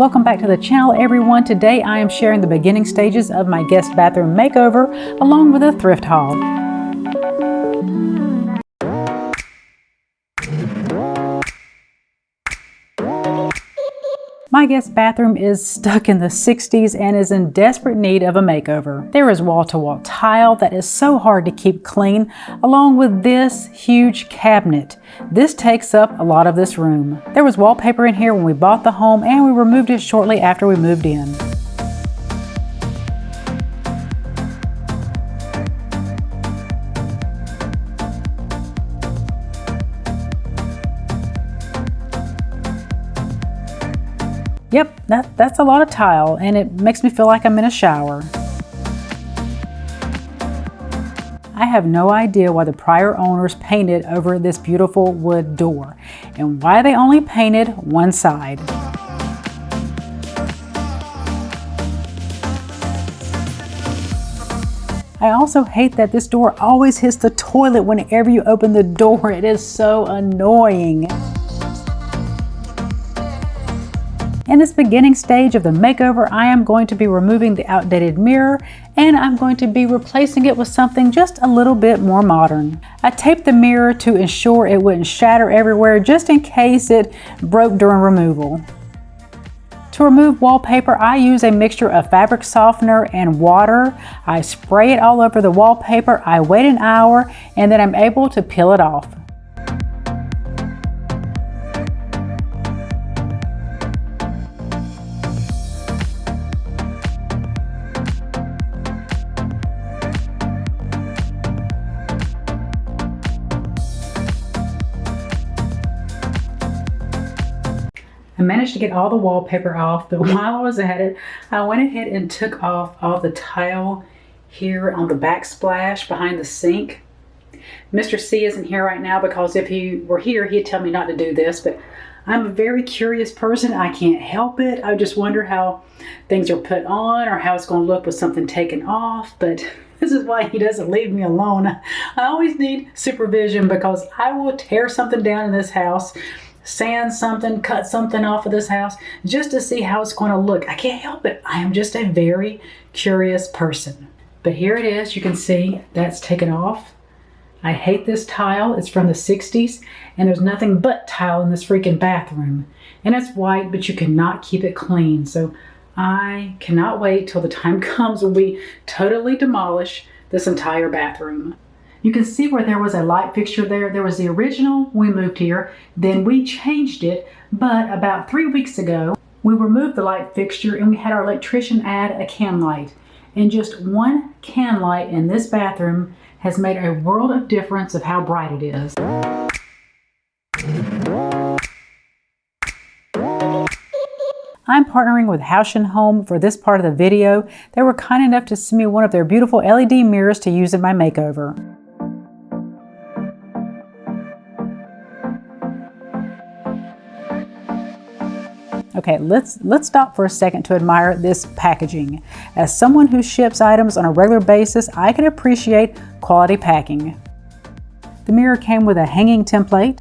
Welcome back to the channel, everyone. Today I am sharing the beginning stages of my guest bathroom makeover along with a thrift haul. My guest bathroom is stuck in the 60s and is in desperate need of a makeover. There is wall-to-wall tile that is so hard to keep clean, along with this huge cabinet. This takes up a lot of this room. There was wallpaper in here when we bought the home, and we removed it shortly after we moved in. Yep, that's a lot of tile, and it makes me feel like I'm in a shower. I have no idea why the prior owners painted over this beautiful wood door, and why they only painted one side. I also hate that this door always hits the toilet whenever you open the door. It is so annoying. In this beginning stage of the makeover, I am going to be removing the outdated mirror, and I'm going to be replacing it with something just a little bit more modern. I taped the mirror to ensure it wouldn't shatter everywhere, just in case it broke during removal. To remove wallpaper, I use a mixture of fabric softener and water. I spray it all over the wallpaper, I wait an hour, and then I'm able to peel it off. I managed to get all the wallpaper off, but while I was at it, I went ahead and took off all the tile here on the backsplash behind the sink. Mr. C isn't here right now because if he were here, he'd tell me not to do this, but I'm a very curious person. I can't help it. I just wonder how things are put on or how it's going to look with something taken off, but this is why he doesn't leave me alone. I always need supervision because I will tear something down in this house, sand something, cut something off of this house just to see how it's going to look. I can't help it. I am just a very curious person. But here it is. You can see that's taken off. I hate this tile. It's from the 60s, and there's nothing but tile in this freaking bathroom. And it's white, but you cannot keep it clean. So I cannot wait till the time comes when we totally demolish this entire bathroom. You can see where there was a light fixture there. There was the original when we moved here. Then we changed it, but about 3 weeks ago, we removed the light fixture and we had our electrician add a can light. And just one can light in this bathroom has made a world of difference of how bright it is. I'm partnering with Hauschen Home for this part of the video. They were kind enough to send me one of their beautiful LED mirrors to use in my makeover. Okay, let's stop for a second to admire this packaging. As someone who ships items on a regular basis, I can appreciate quality packing. The mirror came with a hanging template,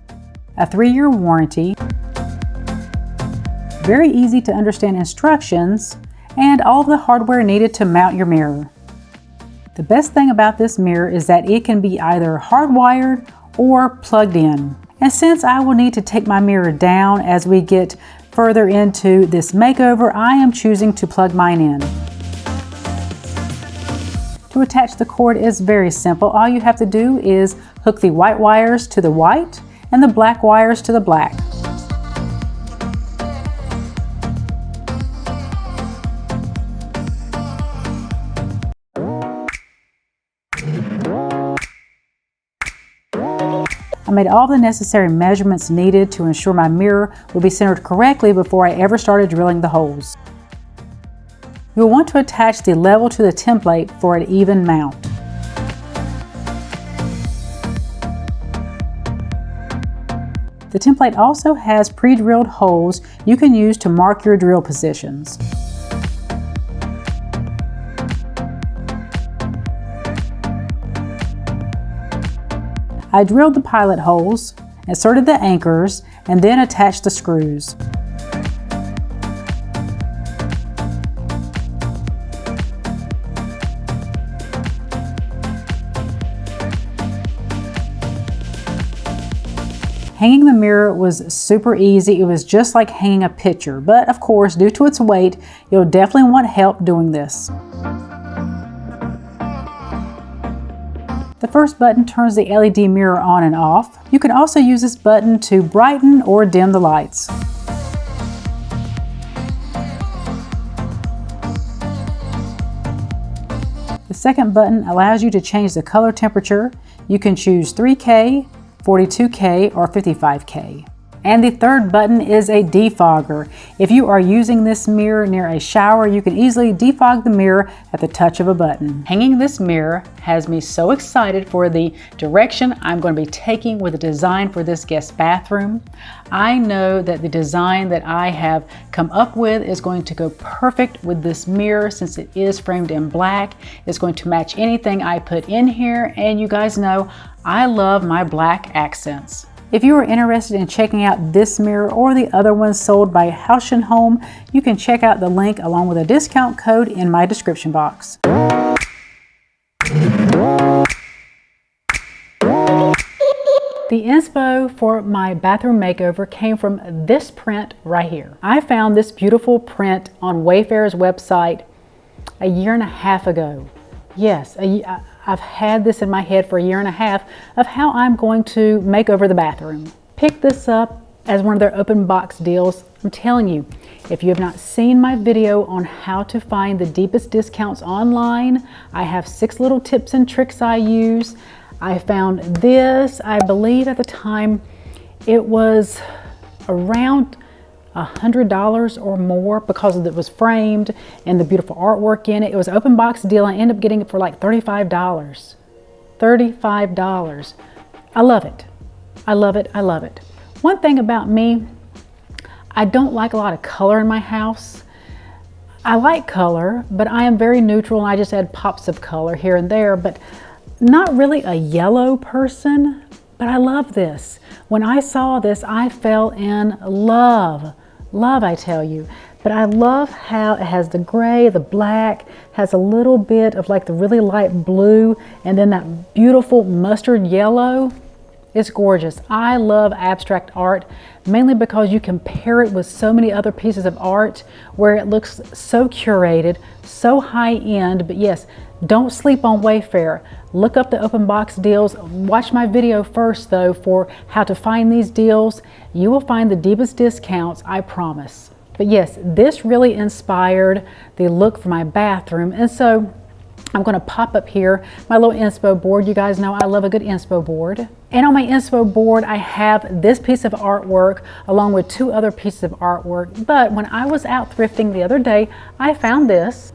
a 3-year warranty, very easy to understand instructions, and all of the hardware needed to mount your mirror. The best thing about this mirror is that it can be either hardwired or plugged in. And since I will need to take my mirror down as we get further into this makeover, I am choosing to plug mine in. To attach the cord is very simple. All you have to do is hook the white wires to the white and the black wires to the black. I made all the necessary measurements needed to ensure my mirror would be centered correctly before I ever started drilling the holes. You will want to attach the level to the template for an even mount. The template also has pre-drilled holes you can use to mark your drill positions. I drilled the pilot holes, inserted the anchors, and then attached the screws. Hanging the mirror was super easy. It was just like hanging a picture, but of course, due to its weight, you'll definitely want help doing this. The first button turns the LED mirror on and off. You can also use this button to brighten or dim the lights. The second button allows you to change the color temperature. You can choose 3K, 42K, or 55K. And the third button is a defogger. If you are using this mirror near a shower, you can easily defog the mirror at the touch of a button. Hanging this mirror has me so excited for the direction I'm going to be taking with the design for this guest bathroom. I know that the design that I have come up with is going to go perfect with this mirror since it is framed in black. It's going to match anything I put in here, and you guys know I love my black accents. If you are interested in checking out this mirror or the other ones sold by Hauschen Home, you can check out the link along with a discount code in my description box. The inspo for my bathroom makeover came from this print right here. I found this beautiful print on Wayfair's website a year and a half ago. Yes, I've had this in my head for a year and a half of how I'm going to make over the bathroom. Pick this up as one of their open box deals. I'm telling you, if you have not seen my video on how to find the deepest discounts online, I have 6 little tips and tricks I use. I found this, I believe at the time it was around $100 or more because it was framed and the beautiful artwork in it. It was an open box deal. I ended up getting it for like $35. $35. I love it. I love it. I love it. One thing about me, I don't like a lot of color in my house. I like color, but I am very neutral and I just add pops of color here and there, but not really a yellow person. But I love this. When I saw this, I fell in love. Love, I tell you. But I love how it has the gray, the black, has a little bit of like the really light blue, and then that beautiful mustard yellow. It's gorgeous. I love abstract art, mainly because you can pair it with so many other pieces of art where it looks so curated, so high end. But yes, don't sleep on Wayfair. Look up the open box deals. Watch my video first though for how to find these deals. You will find the deepest discounts, I promise. But yes, this really inspired the look for my bathroom. And so I'm going to pop up here my little inspo board. You guys know I love a good inspo board. And on my inspo board, I have this piece of artwork along with 2 other pieces of artwork. But when I was out thrifting the other day, I found this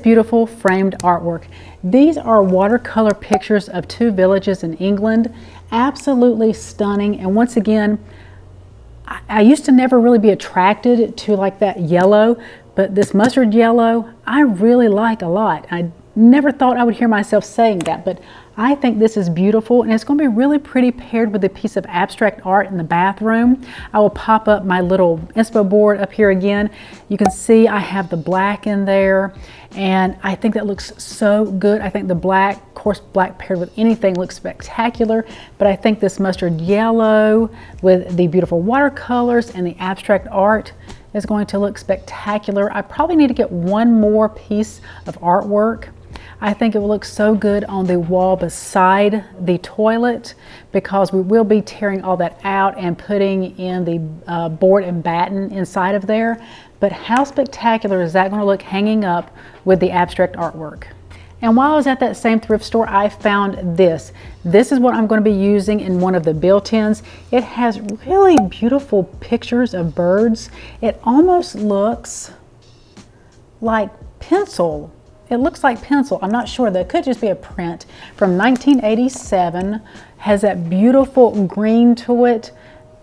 beautiful framed artwork. These are watercolor pictures of 2 villages in England. Absolutely stunning. And once again, I used to never really be attracted to like that yellow, but this mustard yellow, I really like a lot. I never thought I would hear myself saying that, but I think this is beautiful and it's going to be really pretty paired with a piece of abstract art in the bathroom. I will pop up my little inspo board up here again. You can see I have the black in there and I think that looks so good. I think the black, of course, black paired with anything looks spectacular, but I think this mustard yellow with the beautiful watercolors and the abstract art is going to look spectacular. I probably need to get one more piece of artwork. I think it will look so good on the wall beside the toilet because we will be tearing all that out and putting in the board and batten inside of there. But how spectacular is that going to look hanging up with the abstract artwork? And while I was at that same thrift store, I found this. This is what I'm going to be using in one of the built-ins. It has really beautiful pictures of birds. It almost looks like pencil. It looks like pencil. I'm not sure. That could just be a print from 1987. Has that beautiful green to it.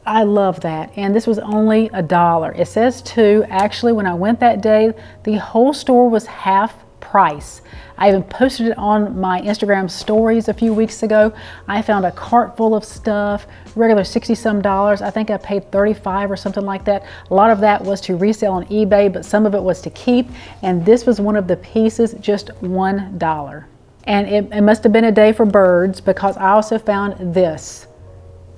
I love that. And this was only $1. It says $2. Actually, when I went that day, the whole store was half price. I even posted it on my Instagram stories a few weeks ago. I found a cart full of stuff, regular 60-some dollars. I think I paid 35 or something like that. A lot of that was to resell on eBay, but some of it was to keep. And this was one of the pieces, just $1. And it must have been a day for birds because I also found this.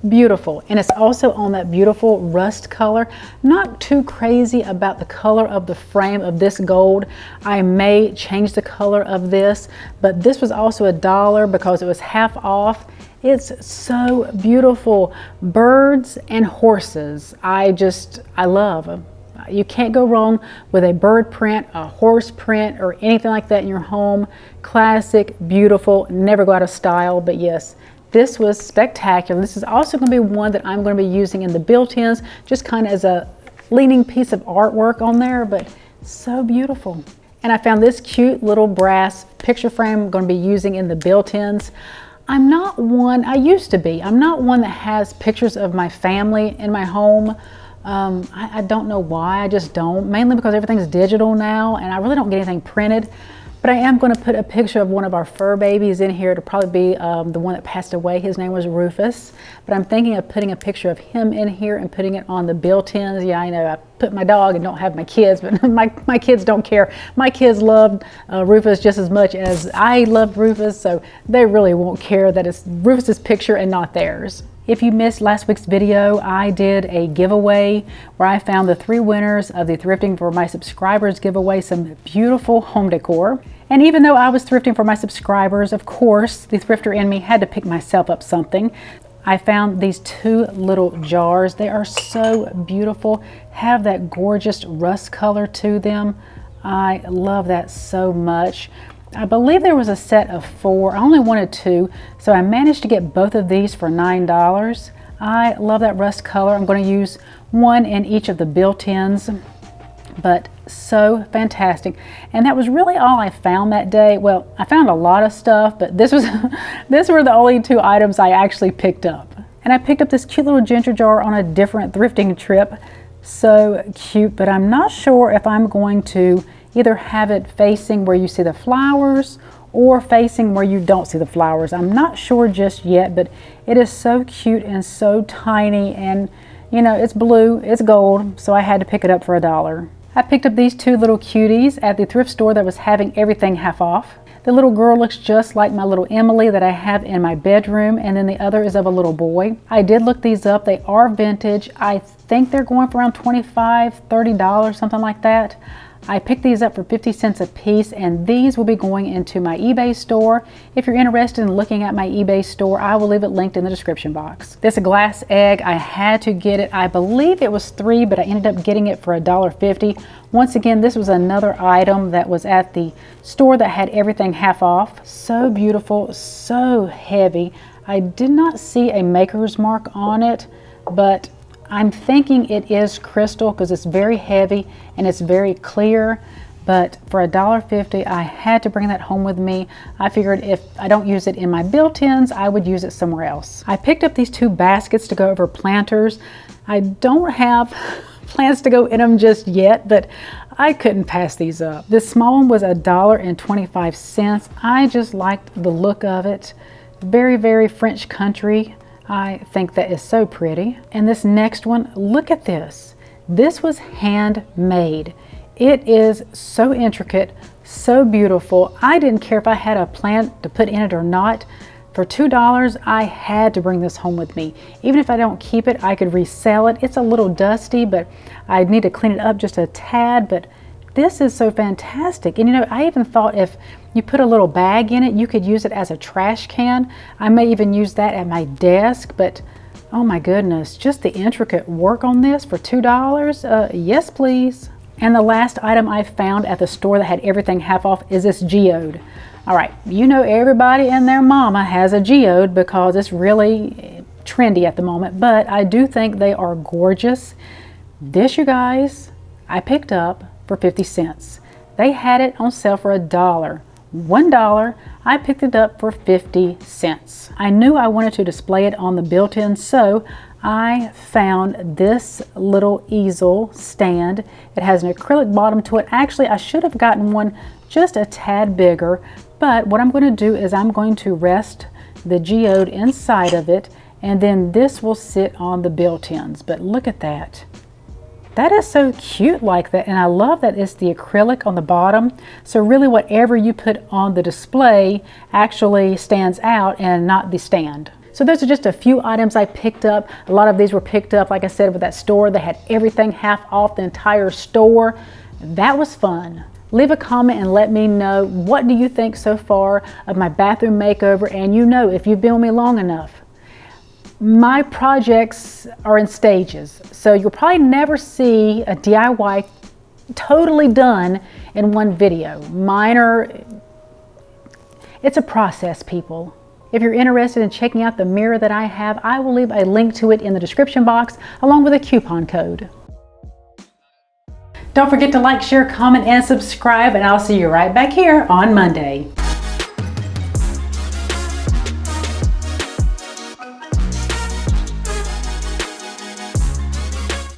Beautiful. And it's also on that beautiful rust color. Not too crazy about the color of the frame of this gold. I may change the color of this, but this was also $1 because it was half off. It's so beautiful. Birds and horses. I love. You can't go wrong with a bird print, a horse print, or anything like that in your home. Classic, beautiful, never go out of style. But yes, this was spectacular. This is also going to be one that I'm going to be using in the built-ins, just kind of as a leaning piece of artwork on there, but so beautiful. And I found this cute little brass picture frame I'm going to be using in the built-ins. I'm not one that has pictures of my family in my home. I don't know why, I just don't. Mainly because everything's digital now and I really don't get anything printed. But I am going to put a picture of one of our fur babies in here. It'll probably be the one that passed away. His name was Rufus. But I'm thinking of putting a picture of him in here and putting it on the built-ins. Yeah, I know I put my dog and don't have my kids, but my kids don't care. My kids loved Rufus just as much as I loved Rufus, so they really won't care that it's Rufus's picture and not theirs. If you missed last week's video, I did a giveaway where I found the 3 winners of the Thrifting for My Subscribers giveaway, some beautiful home decor. And even though I was thrifting for my subscribers, of course, the thrifter in me had to pick myself up something. I found these 2 little jars. They are so beautiful, have that gorgeous rust color to them. I love that so much. I believe there was a set of 4. I only wanted 2, so I managed to get both of these for $9. I love that rust color. I'm going to use one in each of the built-ins, but so fantastic. And that was really all I found that day. Well, I found a lot of stuff, but this were the only 2 items I actually picked up. And I picked up this cute little ginger jar on a different thrifting trip. So cute, but I'm not sure if I'm going to either have it facing where you see the flowers or facing where you don't see the flowers. I'm not sure just yet, but it is so cute and so tiny, and you know, it's blue, it's gold, so I had to pick it up for $1. I picked up these 2 little cuties at the thrift store that was having everything half off. The little girl looks just like my little Emily that I have in my bedroom, and then the other is of a little boy. I did look these up. They are vintage. I think they're going for around $25, $30, something like that. I picked these up for 50 cents a piece, and these will be going into my eBay store. If you're interested in looking at my eBay store, I will leave it linked in the description box. This glass egg, I had to get it. I believe it was $3, but I ended up getting it for $1.50. Once again, this was another item that was at the store that had everything half off. So beautiful, so heavy. I did not see a maker's mark on it, but I'm thinking it is crystal because it's very heavy and it's very clear, but for $1.50 I had to bring that home with me. I figured if I don't use it in my built-ins, I would use it somewhere else. I picked up these 2 baskets to go over planters. I don't have plants to go in them just yet, but I couldn't pass these up. This small one was $1.25. I just liked the look of it. Very, very French country. I think that is so pretty. And this next one, look at this. This was handmade. It is so intricate, so beautiful. I didn't care if I had a plant to put in it or not. For $2, I had to bring this home with me. Even if I don't keep it, I could resell it. It's a little dusty, but I need to clean it up just a tad, but this is so fantastic. And you know, I even thought if you put a little bag in it, you could use it as a trash can. I may even use that at my desk, but oh my goodness, just the intricate work on this for $2. Yes, please. And the last item I found at the store that had everything half off is this geode. All right, you know everybody and their mama has a geode because it's really trendy at the moment, but I do think they are gorgeous. This, you guys, I picked up for 50 cents. They had it on sale for $1. $1. I picked it up for 50 cents. I knew I wanted to display it on the built-in, so I found this little easel stand. It has an acrylic bottom to it. Actually, I should have gotten one just a tad bigger, but what I'm going to do is I'm going to rest the geode inside of it, and then this will sit on the built-ins. But look at that. That is so cute like that, and I love that it's the acrylic on the bottom. So really whatever you put on the display actually stands out and not the stand. So those are just a few items I picked up. A lot of these were picked up, like I said, with that store. They had everything half off, the entire store. That was fun. Leave a comment and let me know, what do you think so far of my bathroom makeover? And you know, if you've been with me long enough, my projects are in stages. So you'll probably never see a DIY totally done in one video. Mine are, it's a process, people. If you're interested in checking out the mirror that I have, I will leave a link to it in the description box along with a coupon code. Don't forget to like, share, comment, and subscribe, and I'll see you right back here on Monday.